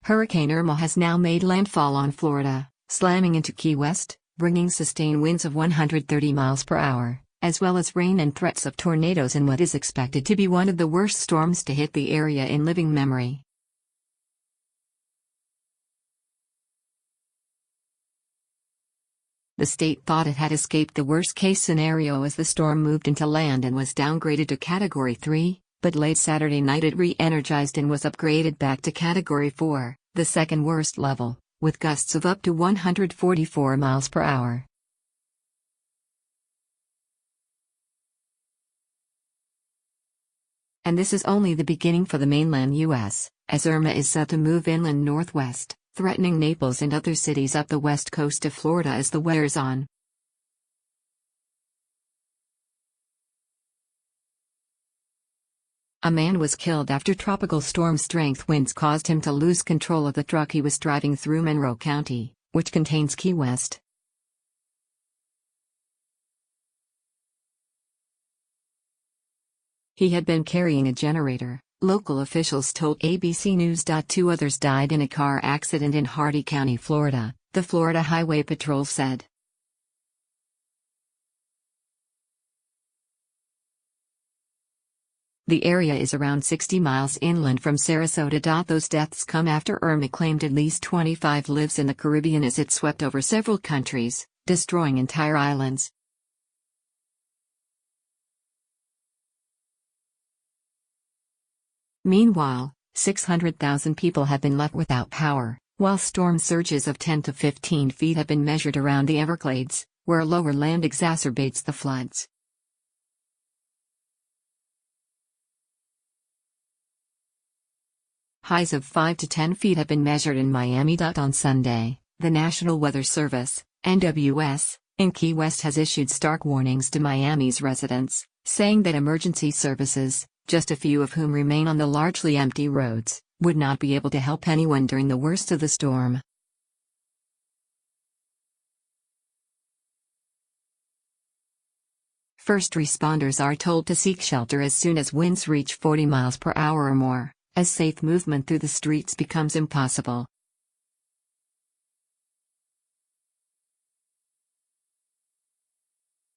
Hurricane Irma has now made landfall on Florida, slamming into Key West, bringing sustained winds of 130 miles per hour, as well as rain and threats of tornadoes in what is expected to be one of the worst storms to hit the area in living memory. The state thought it had escaped the worst-case scenario as the storm moved into land and was downgraded to Category 3, but late Saturday night it re-energized and was upgraded back to Category 4, the second worst level, with gusts of up to 144 miles per hour. And this is only the beginning for the mainland U.S., as Irma is set to move inland northwest, threatening Naples and other cities up the west coast of Florida as the wears on. A man was killed after tropical storm-strength winds caused him to lose control of the truck he was driving through Monroe County, which contains Key West. He had been carrying a generator, local officials told ABC News.Two. Others died in a car accident in Hardee County, Florida, the Florida Highway Patrol said. The area is around 60 miles inland from Sarasota. Those deaths come after Irma claimed at least 25 lives in the Caribbean as it swept over several countries, destroying entire islands. Meanwhile, 600,000 people have been left without power, while storm surges of 10 to 15 feet have been measured around the Everglades, where lower land exacerbates the floods. Highs of 5 to 10 feet have been measured in Miami.On Sunday. The National Weather Service, NWS, in Key West has issued stark warnings to Miami's residents, saying that emergency services, just a few of whom remain on the largely empty roads, would not be able to help anyone during the worst of the storm. First responders are told to seek shelter as soon as winds reach 40 miles per hour or more, as safe movement through the streets becomes impossible.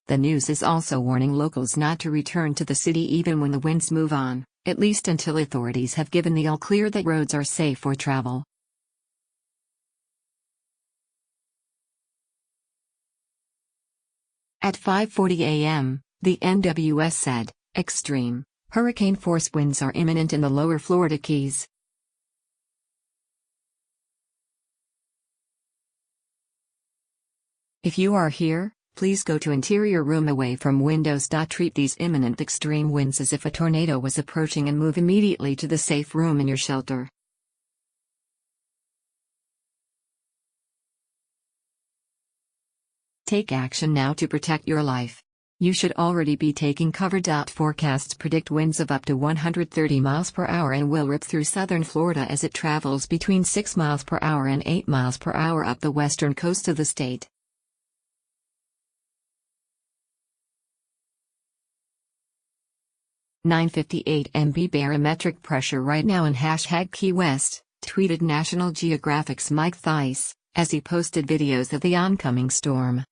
The news is also warning locals not to return to the city even when the winds move on, at least until authorities have given the all-clear that roads are safe for travel. At 5:40 a.m., the NWS said, extreme, hurricane-force winds are imminent in the lower Florida Keys. If you are here, please go to interior room away from windows. Treat these imminent extreme winds as if a tornado was approaching and move immediately to the safe room in your shelter. Take action now to protect your life. You should already be taking cover. Forecasts predict winds of up to 130 miles per hour and will rip through southern Florida as it travels between 6 miles per hour and 8 miles per hour up the western coast of the state. "958 MB barometric pressure right now in #Key West," tweeted National Geographic's Mike Theiss, as he posted videos of the oncoming storm.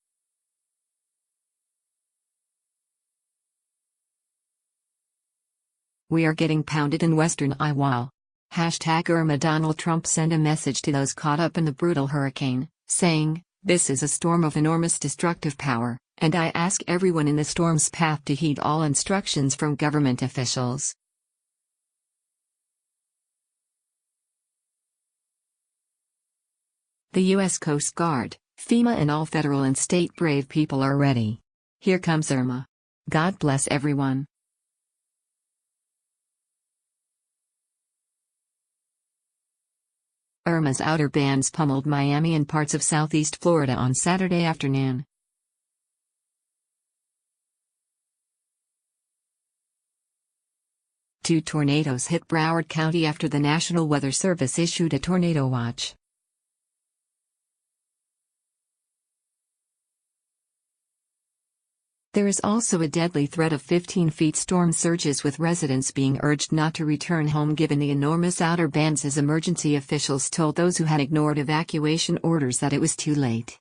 "We are getting pounded in western eyewall. #Irma." Donald Trump sent a message to those caught up in the brutal hurricane, saying, "This is a storm of enormous destructive power, and I ask everyone in the storm's path to heed all instructions from government officials." The U.S. Coast Guard, FEMA and all federal and state brave people are ready. Here comes Irma. God bless everyone. Irma's outer bands pummeled Miami and parts of southeast Florida on Saturday afternoon. Two tornadoes hit Broward County after the National Weather Service issued a tornado watch. There is also a deadly threat of 15-feet storm surges, with residents being urged not to return home given the enormous outer bands, as emergency officials told those who had ignored evacuation orders that it was too late.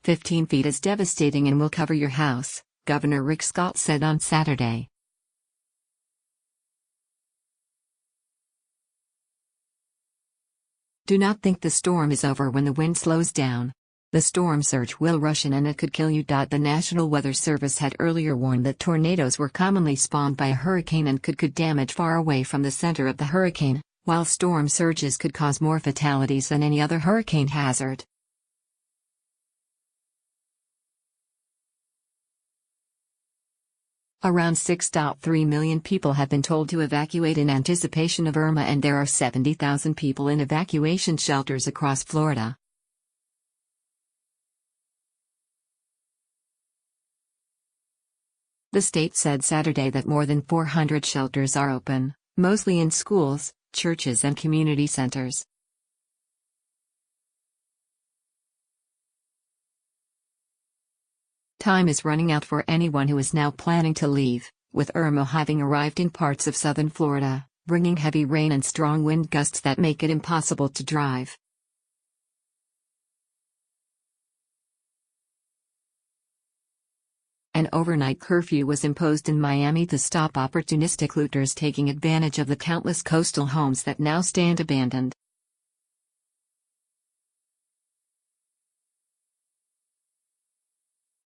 "15 feet is devastating and will cover your house," Governor Rick Scott said on Saturday. "Do not think the storm is over when the wind slows down. The storm surge will rush in and it could kill you." The National Weather Service had earlier warned that tornadoes were commonly spawned by a hurricane and could damage far away from the center of the hurricane, while storm surges could cause more fatalities than any other hurricane hazard. Around 6.3 million people have been told to evacuate in anticipation of Irma, and there are 70,000 people in evacuation shelters across Florida. The state said Saturday that more than 400 shelters are open, mostly in schools, churches, and community centers. Time is running out for anyone who is now planning to leave, with Irma having arrived in parts of southern Florida, bringing heavy rain and strong wind gusts that make it impossible to drive. An overnight curfew was imposed in Miami to stop opportunistic looters taking advantage of the countless coastal homes that now stand abandoned.